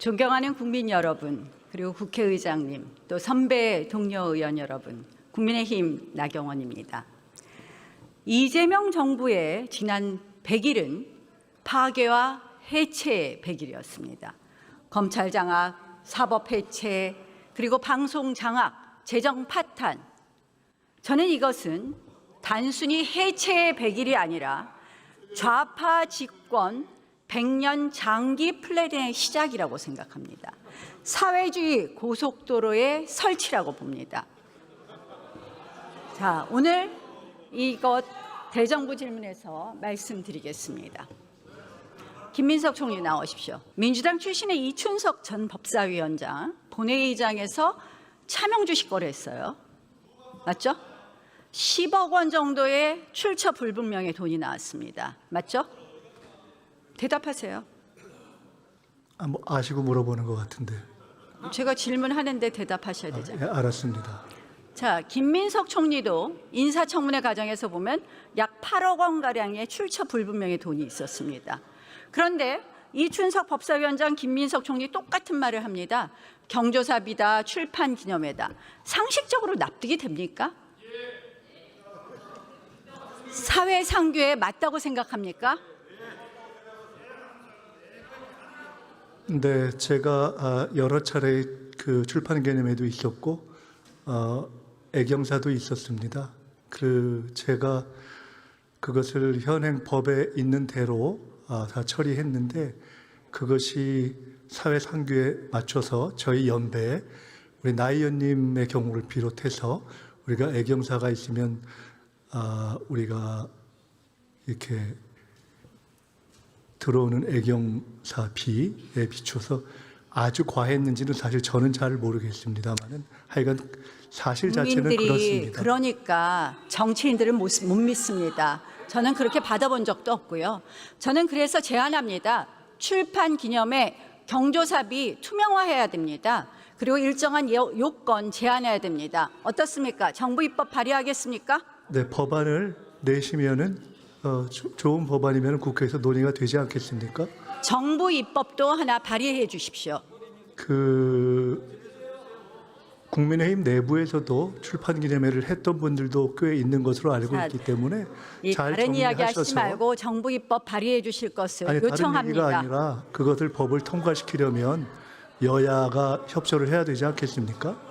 존경하는 국민 여러분, 그리고 국회의장님, 또 선배 동료 의원 여러분, 국민의힘 나경원입니다. 이재명 정부의 지난 100일은 파괴와 해체의 100일이었습니다. 검찰 장악, 사법 해체, 그리고 방송 장악, 재정 파탄. 저는 이것은 단순히 해체의 100일이 아니라 좌파 집권 100년 장기 플랜의 시작이라고 생각합니다. 사회주의 고속도로의 설치라고 봅니다. 자, 오늘 이것 대정부 질문에서 말씀드리겠습니다. 김민석 총리 나오십시오. 민주당 출신의 이춘석 전 법사위원장 본회의장에서 차명 주식 거래했어요. 맞죠? 10억 원 정도의 출처 불분명의 돈이 나왔습니다. 맞죠? 대답하세요. 뭐 아시고 물어보는 것 같은데. 제가 질문하는데 대답하셔야 되죠. 예, 알았습니다. 자, 김민석 총리도 인사청문회 과정에서 보면 약 8억 원가량의 출처 불분명의 돈이 있었습니다. 그런데 이춘석 법사위원장, 김민석 총리 똑같은 말을 합니다. 경조사비다, 출판 기념회다. 상식적으로 납득이 됩니까? 사회 상규에 맞다고 생각합니까? 네, 제가 여러 차례 그 출판 개념회도 있었고 애경사도 있었습니다. 제가 그것을 현행 법에 있는 대로 다 처리했는데 그것이 사회 상규에 맞춰서 저희 연배 우리 나 의원님의 경우를 비롯해서 우리가 애경사가 있으면 우리가 이렇게 들어오는 애경사 비에 비춰서 아주 과했는지는 사실 저는 잘 모르겠습니다만은 하여간 사실 자체는 그렇습니다. 그러니까 정치인들은 못 믿습니다. 저는 그렇게 받아본 적도 없고요. 저는 그래서 제안합니다. 출판 기념회 경조사비 투명화해야 됩니다. 그리고 일정한 요건 제한해야 됩니다. 어떻습니까? 정부 입법 발의하겠습니까? 네, 법안을 내시면은 좋은 법안이면 국회에서 논의가 되지 않겠습니까? 정부 입법도 하나 발의해 주십시오. 국민의힘 내부에서도 출판 기념회를 했던 분들도 꽤 있는 것으로 알고 있기 때문에 잘 다른 이야기 하시지 정리하셔서 말고 정부 입법 발의해 주실 것을 다른 요청합니다. 얘기가 아니라 그것을 법을 통과시키려면 여야가 협조를 해야 되지 않겠습니까?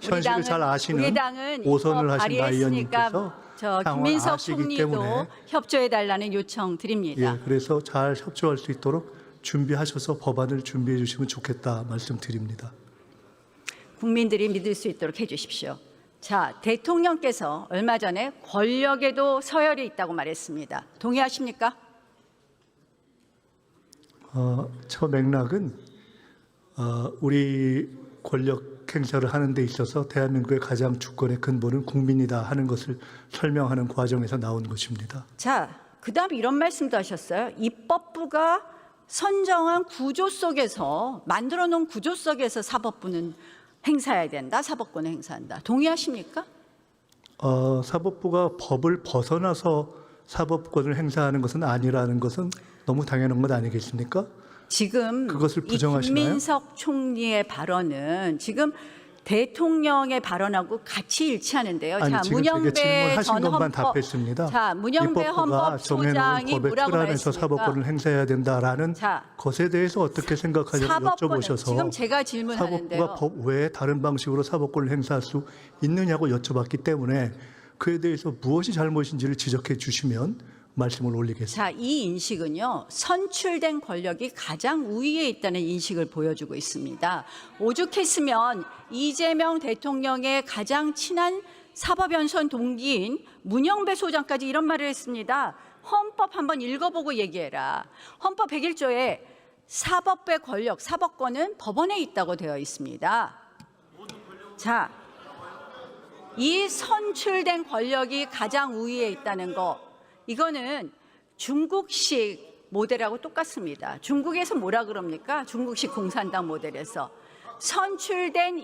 현실을 잘 아시는 오선을 하신 나 의원님께서 김민석 총리도 협조해 달라는 요청 드립니다. 예, 그래서 잘 협조할 수 있도록 준비하셔서 법안을 준비해 주시면 좋겠다 말씀드립니다. 국민들이 믿을 수 있도록 해 주십시오. 자, 대통령께서 얼마 전에 권력에도 서열이 있다고 말했습니다. 동의하십니까? 저 맥락은 우리 권력 행사를 하는 데 있어서 대한민국의 가장 주권의 근본은 국민이다 하는 것을 설명하는 과정에서 나온 것입니다. 자, 그다음에 이런 말씀도 하셨어요. 입법부가 선정한 구조 속에서 만들어 놓은 구조 속에서 사법부는 행사해야 된다. 사법권을 행사한다. 동의하십니까? 사법부가 법을 벗어나서 사법권을 행사하는 것은 아니라는 것은 너무 당연한 것 아니겠습니까? 지금 그것을 이 부정하시나요? 김민석 총리의 발언은 지금 대통령의 발언하고 같이 일치하는데요. 아니, 자, 지금 제가 질문하신 것만 답했습니다. 자, 문영배 입법부가 정해놓은 헌법소장이 법의 뭐라고 틀 안에서 말했습니까? 사법권을 행사해야 된다라는 자, 것에 대해서 어떻게 생각하냐고 사법권은 여쭤보셔서 지금 제가 질문하는데요. 사법부가 법 외에 다른 방식으로 사법권을 행사할 수 있느냐고 여쭤봤기 때문에 그에 대해서 무엇이 잘못인지를 지적해 주시면 말씀을 올리겠습니다. 자, 이 인식은요, 선출된 권력이 가장 우위에 있다는 인식을 보여주고 있습니다. 오죽했으면 이재명 대통령의 가장 친한 사법연수원 동기인 문영배 소장까지 이런 말을 했습니다. 헌법 한번 읽어보고 얘기해라. 헌법 101조에 사법부의 권력, 사법권은 법원에 있다고 되어 있습니다. 자, 이 선출된 권력이 가장 우위에 있다는 거, 이거는 중국식 모델하고 똑같습니다. 중국에서 뭐라 그럽니까? 중국식 공산당 모델에서 선출된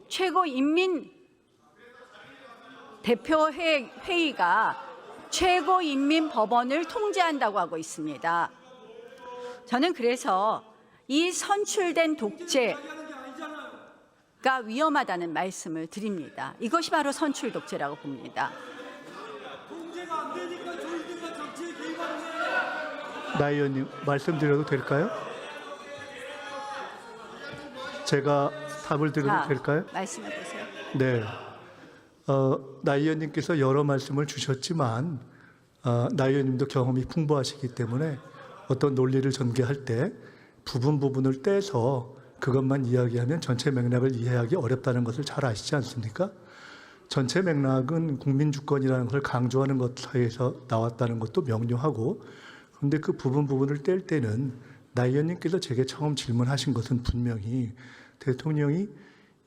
최고 인민 대표회의가 최고인민법원을 통제한다고 하고 있습니다. 저는 그래서 이 선출된 독재가 위험하다는 말씀을 드립니다. 이것이 바로 선출 독재라고 봅니다. 통제가 안 되니까 저희들과 정치에 개입하는 거예요. 나 의원님 말씀드려도 될까요? 제가 답을 드려도 될까요? 말씀해 보세요. 네. 나 의원님께서 여러 말씀을 주셨지만 나 의원님도 경험이 풍부하시기 때문에 어떤 논리를 전개할 때 부분을 떼서 그것만 이야기하면 전체 맥락을 이해하기 어렵다는 것을 잘 아시지 않습니까? 전체 맥락은 국민주권이라는 것을 강조하는 것에서 나왔다는 것도 명료하고, 그런데 그 부분을 뗄 때는 나 의원님께서 제게 처음 질문하신 것은 분명히 대통령이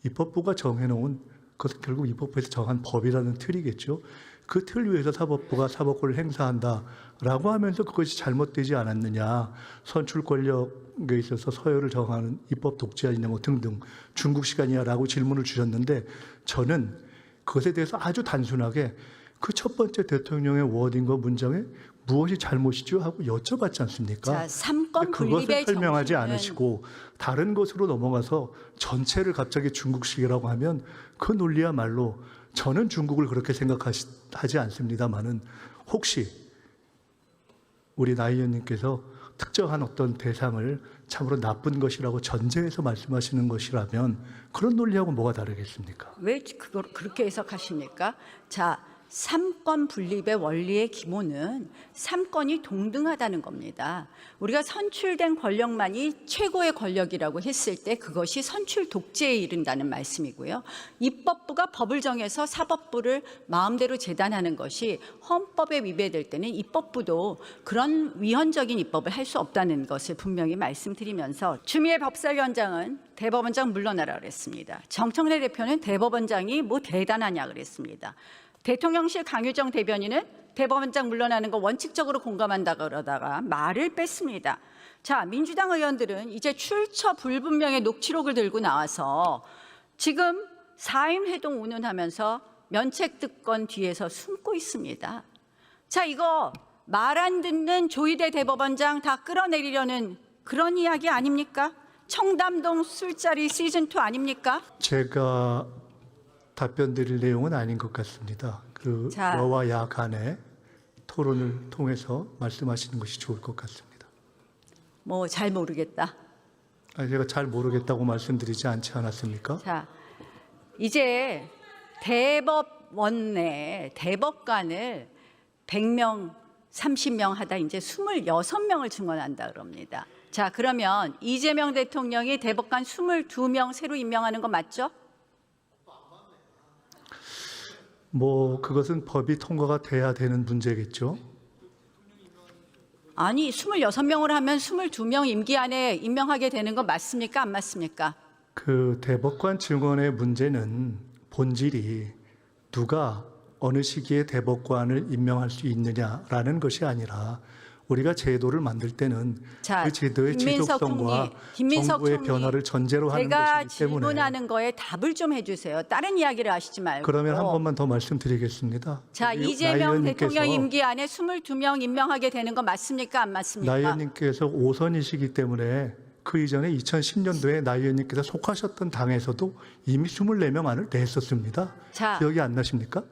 입법부가 정해놓은, 그것은 결국 입법부에서 정한 법이라는 틀이겠죠. 그 틀 위에서 사법부가 사법권을 행사한다라고 하면서 그것이 잘못되지 않았느냐, 선출 권력에 있어서 서열을 정하는 입법 독재가 있냐 뭐 등등 중국 시간이야라고 질문을 주셨는데, 저는 그것에 대해서 아주 단순하게 그 첫 번째 대통령의 워딩과 문장에 무엇이 잘못이죠 하고 여쭤봤지 않습니까? 자, 삼권 그것을 분립의 설명하지 정신은 않으시고 다른 것으로 넘어가서 전체를 갑자기 중국식이라고 하면 그 논리야말로, 저는 중국을 그렇게 생각하지 않습니다만은 혹시 우리 나 의원님께서 특정한 어떤 대상을 참으로 나쁜 것이라고 전제해서 말씀하시는 것이라면 그런 논리하고 뭐가 다르겠습니까? 왜 그걸 그렇게 해석하십니까? 자, 삼권 분립의 원리의 기본은 삼권이 동등하다는 겁니다. 우리가 선출된 권력만이 최고의 권력이라고 했을 때 그것이 선출 독재에 이른다는 말씀이고요. 입법부가 법을 정해서 사법부를 마음대로 재단하는 것이 헌법에 위배될 때는 입법부도 그런 위헌적인 입법을 할 수 없다는 것을 분명히 말씀드리면서, 추미애 법사위원장은 대법원장 물러나라 그랬습니다. 정청래 대표는 대법원장이 뭐 대단하냐 그랬습니다. 대통령실 강유정 대변인은 대법원장 물러나는 거 원칙적으로 공감한다 그러다가 말을 뺐습니다. 자, 민주당 의원들은 이제 출처 불분명의 녹취록을 들고 나와서 지금 4인 회동 운운하면서 면책특권 뒤에서 숨고 있습니다. 자, 이거 말 안 듣는 조희대 대법원장 다 끌어내리려는 그런 이야기 아닙니까? 청담동 술자리 시즌2 아닙니까? 제가 답변 드릴 내용은 아닌 것 같습니다. 그 여와 야 간의 토론을 통해서 말씀하시는 것이 좋을 것 같습니다. 뭐 잘 모르겠다. 제가 잘 모르겠다고 말씀드리지 않지 않았습니까? 자, 이제 대법원 내 대법관을 100명, 30명 하다 이제 26명을 증원한다 그럽니다. 자, 그러면 이재명 대통령이 대법관 22명 새로 임명하는 거 맞죠? 뭐 그것은 법이 통과가 돼야 되는 문제겠죠. 아니, 26명을 하면 22명 임기 안에 임명하게 되는 거 맞습니까? 안 맞습니까? 그 대법관 증언의 문제는 본질이 누가 어느 시기에 대법관을 임명할 수 있느냐라는 것이 아니라, 우리가 제도를 만들 때는 그 제도의 지속성과 정부의 변화를 전제로 하는 제가 것이기 때문에. 질문하는 거에 답을 좀 해주세요. 다른 이야기를 하시지 말고. 그러면 한 번만 더 말씀드리겠습니다. 자, 이재명 대통령 임기 안에 22명 임명하게 되는 거 맞습니까? 안 맞습니까? 나 의원님께서 오선이시기 때문에 그 이전에 2010년도에 나 의원님께서 속하셨던 당에서도 이미 24명 안을 냈었습니다. 자, 기억이 안 나십니까?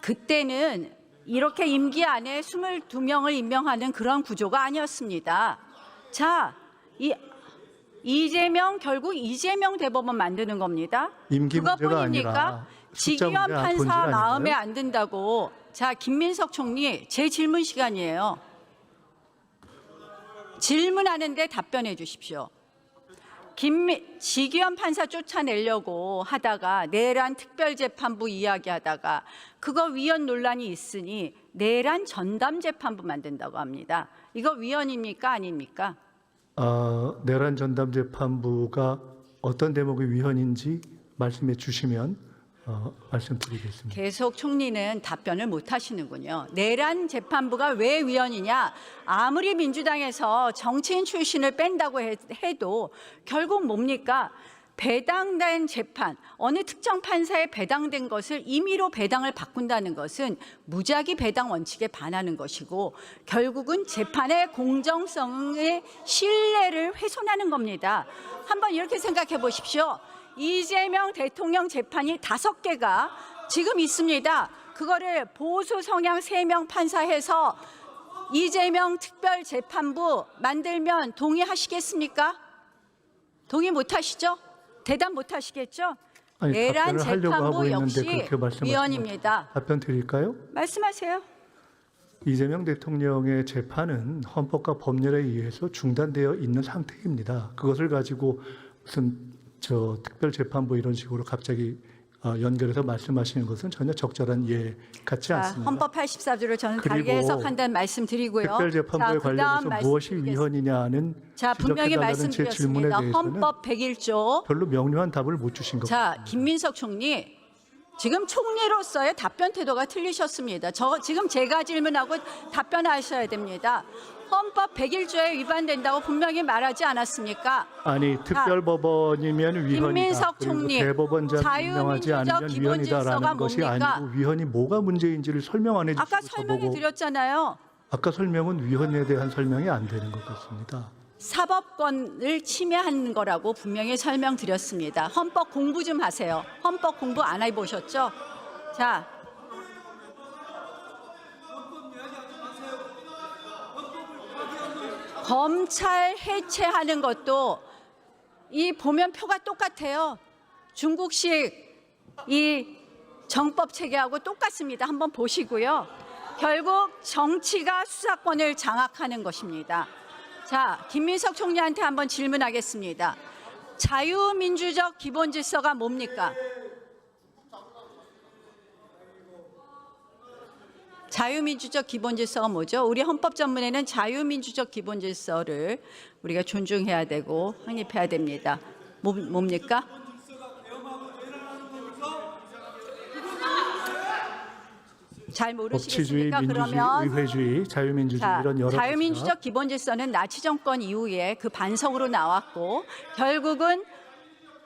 그때는 이렇게 임기 안에 22명을 임명하는 그런 구조가 아니었습니다. 자, 이재명 결국 이재명 대법원 만드는 겁니다. 임기 문제가 그것뿐입니까? 아니라 숫자 지기현 문제, 판사 본질 아닌가요? 마음에 안 든다고. 자, 김민석 총리, 제 질문 시간이에요. 질문하는데 답변해 주십시오. 지기현 판사 쫓아내려고 하다가 내란 특별재판부 이야기하다가 그거 위헌 논란이 있으니 내란 전담재판부 만든다고 합니다. 이거 위헌입니까? 아닙니까? 내란 전담재판부가 어떤 대목이 위헌인지 말씀해 주시면 말씀드리겠습니다. 계속 총리는 답변을 못 하시는군요. 내란 재판부가 왜 위헌이냐? 아무리 민주당에서 정치인 출신을 뺀다고 해도 결국 뭡니까? 배당된 재판, 어느 특정 판사에 배당된 것을 임의로 배당을 바꾼다는 것은 무작위 배당 원칙에 반하는 것이고 결국은 재판의 공정성의 신뢰를 훼손하는 겁니다. 한번 이렇게 생각해 보십시오. 이재명 대통령 재판이 5개가 지금 있습니다. 그거를 보수 성향 3명 판사해서 이재명 특별재판부 만들면 동의하시겠습니까? 동의 못하시죠? 대답 못하시겠죠? 아니, 내란 답변을 하려고 하고 재판부 있는데 역시 그렇게 말씀하시면 위헌입니다. 답변 드릴까요? 말씀하세요. 이재명 대통령의 재판은 헌법과 법률에 의해서 중단되어 있는 상태입니다. 그것을 가지고 무슨 특별재판부 이런 식으로 갑자기 연결해서 말씀하시는 것은 전혀 적절한 예 같지 않습니다. 헌법 84조를 저는 그리고 다르게 해석한다는 말씀드리고요. 특별재판부에 관련해서 무엇이 위헌이냐는 분명히 지적해달라는 제 질문에 말씀드렸습니다. 대해서는 헌법 101조. 별로 명료한 답을 못 주신 것 같습니다. 김민석 총리, 지금 총리로서의 답변 태도가 틀리셨습니다. 지금 제가 질문하고 답변하셔야 됩니다. 헌법 101조에 위반된다고 분명히 말하지 않았습니까? 아니, 특별법원이면 위헌이다. 김민석 그리고 총리, 대법원장 임명하지 않으면 기본 위헌이다라는 질서가 것이 뭡니까? 아니고 위헌이 뭐가 문제인지를 설명 안 해주시고 아까 설명해 드렸잖아요. 아까 설명은 위헌에 대한 설명이 안 되는 것 같습니다. 사법권을 침해하는 거라고 분명히 설명드렸습니다. 헌법 공부 좀 하세요. 헌법 공부 안 해보셨죠? 자, 검찰 해체하는 것도 이 보면 표가 똑같아요. 중국식 이 정법 체계하고 똑같습니다. 한번 보시고요. 결국 정치가 수사권을 장악하는 것입니다. 자, 김민석 총리한테 한번 질문하겠습니다. 자유민주적 기본 질서가 뭡니까? 자유민주적 기본 질서가 뭐죠? 우리 헌법 전문에는 자유민주적 기본 질서를 우리가 존중해야 되고 확립해야 됩니다. 뭡니까? 잘 법치주의, 모르시겠습니까? 민주주의, 그러면 의회주의, 자유민주주의 이런 여러 자유민주적 기본 질서는 나치 정권 이후에 그 반성으로 나왔고 결국은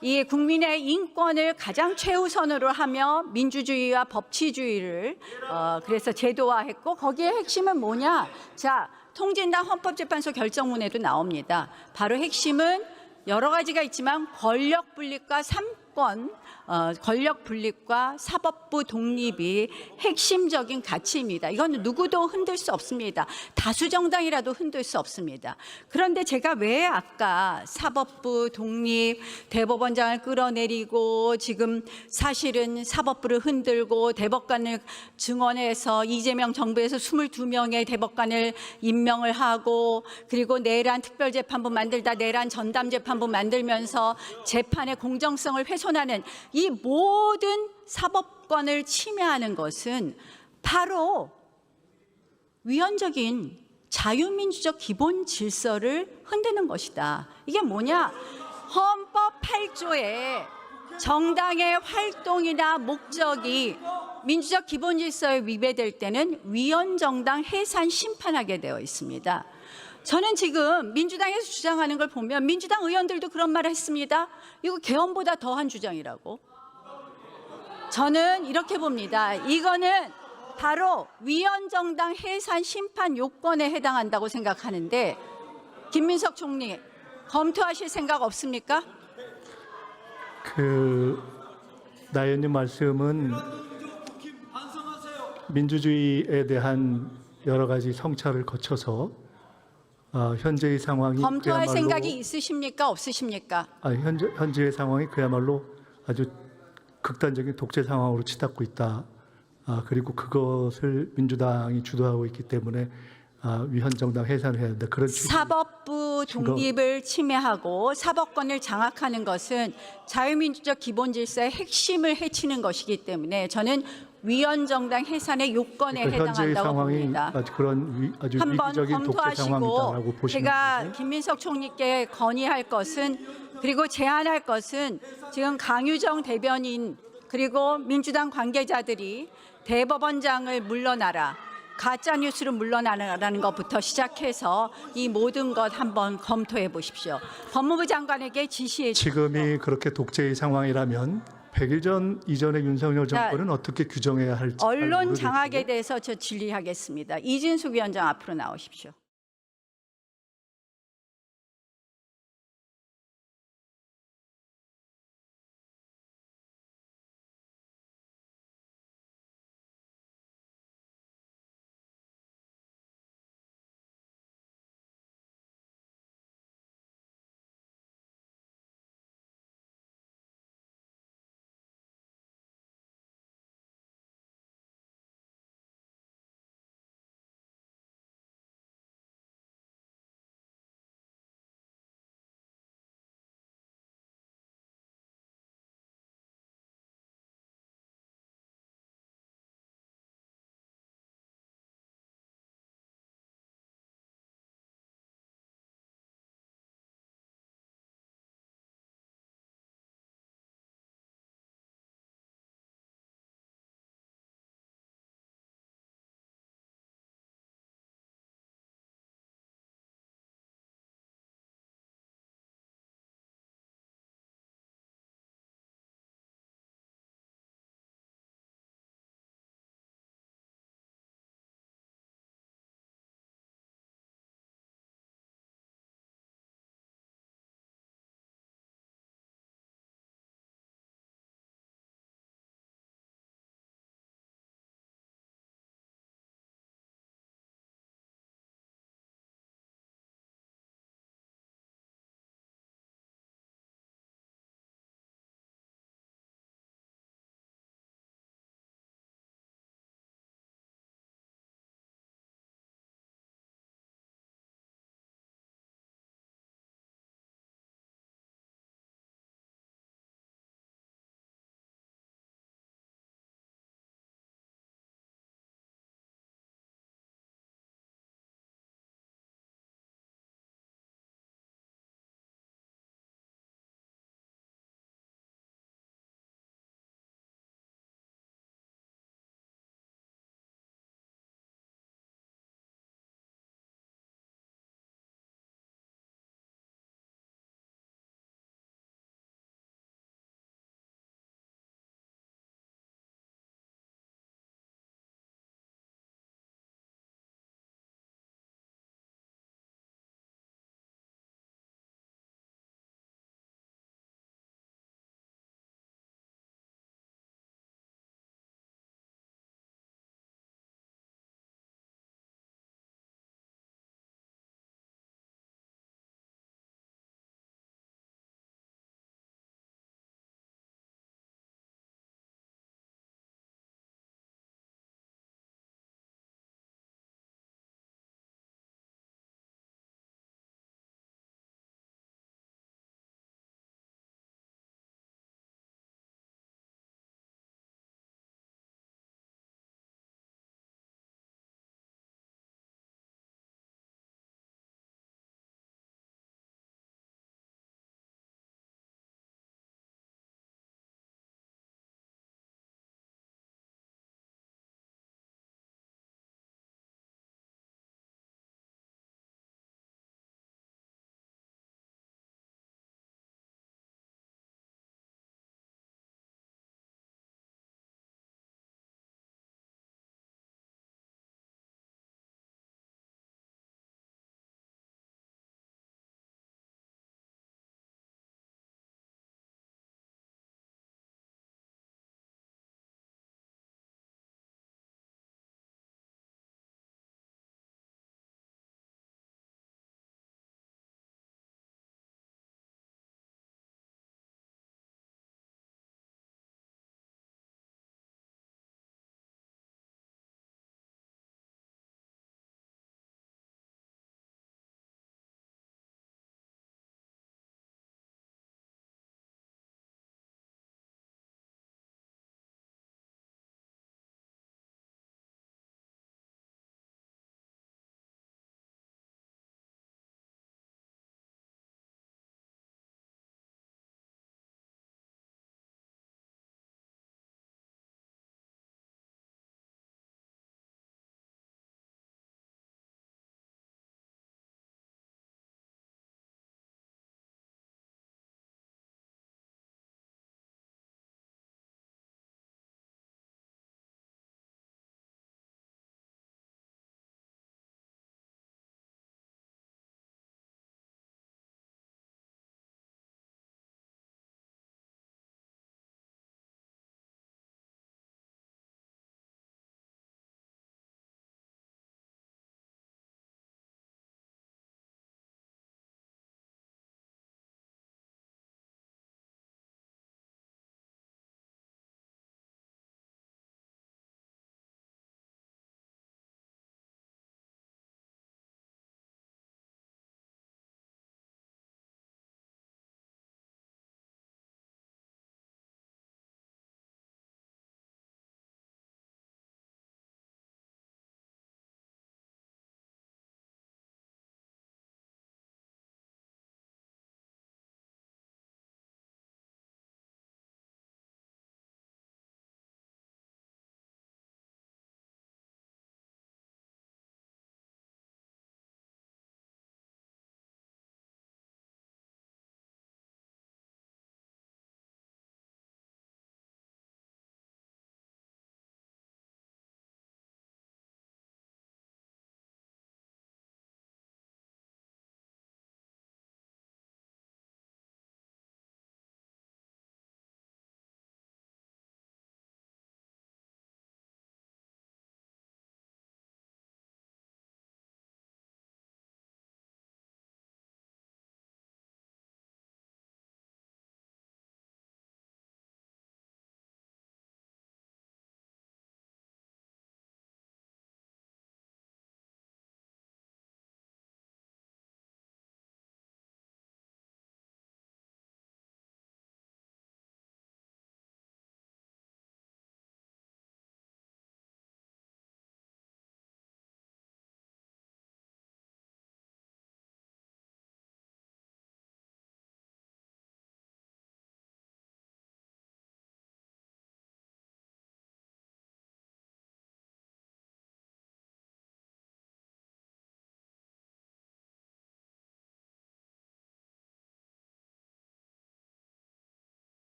이 국민의 인권을 가장 최우선으로 하며 민주주의와 법치주의를 그래서 제도화했고 거기에 핵심은 뭐냐? 자, 통진당 헌법재판소 결정문에도 나옵니다. 바로 핵심은 여러 가지가 있지만 권력 분립과 권력 분립과 사법부 독립이 핵심적인 가치입니다. 이건 누구도 흔들 수 없습니다. 다수 정당이라도 흔들 수 없습니다. 그런데 제가 왜 아까 사법부 독립, 대법원장을 끌어내리고 지금 사실은 사법부를 흔들고 대법관을 증원해서 이재명 정부에서 22명의 대법관을 임명을 하고 그리고 내란 특별재판부 만들다 내란 전담재판부 만들면서 재판의 공정성을 훼손하는 이 모든 사법권을 침해하는 것은 바로 위헌적인 자유민주적 기본 질서를 흔드는 것이다. 이게 뭐냐? 헌법 8조에 정당의 활동이나 목적이 민주적 기본 질서에 위배될 때는 위헌정당 해산 심판하게 되어 있습니다. 저는 지금 민주당에서 주장하는 걸 보면 민주당 의원들도 그런 말을 했습니다. 이거 개헌보다 더한 주장이라고. 저는 이렇게 봅니다. 이거는 바로 위헌정당 해산 심판 요건에 해당한다고 생각하는데 김민석 총리 검토하실 생각 없습니까? 나 의원님 말씀은 민주주의에 대한 여러 가지 성찰을 거쳐서 현재의 상황이 검토할 그야말로 생각이 있으십니까? 없으십니까? 현재의 상황이 그야말로 아주 극단적인 독재 상황으로 치닫고 있다. 그리고 그것을 민주당이 주도하고 있기 때문에 위헌정당 해산을 해야 한다. 그런 사법부 독립을 침해하고 사법권을 장악하는 것은 자유민주적 기본 질서의 핵심을 해치는 것이기 때문에 저는 위헌정당 해산의 요건에 해당한다고 봅니다. 아주 한번 위기적인 독재 상황이다라고 검토하시고 보시면 제가 되죠? 김민석 총리께 건의할 것은 그리고 제안할 것은 지금 강유정 대변인 그리고 민주당 관계자들이 대법원장을 물러나라. 가짜 뉴스로 물러나라는 것부터 시작해서 이 모든 것 한번 검토해 보십시오. 법무부 장관에게 지시해 주십시오. 지금이 그렇게 독재의 상황이라면 100일 전 이전의 윤석열 정권은 어떻게 규정해야 할지 잘 언론 모르겠고요. 장악에 대해서 저 질의하겠습니다. 이진숙 위원장 앞으로 나오십시오.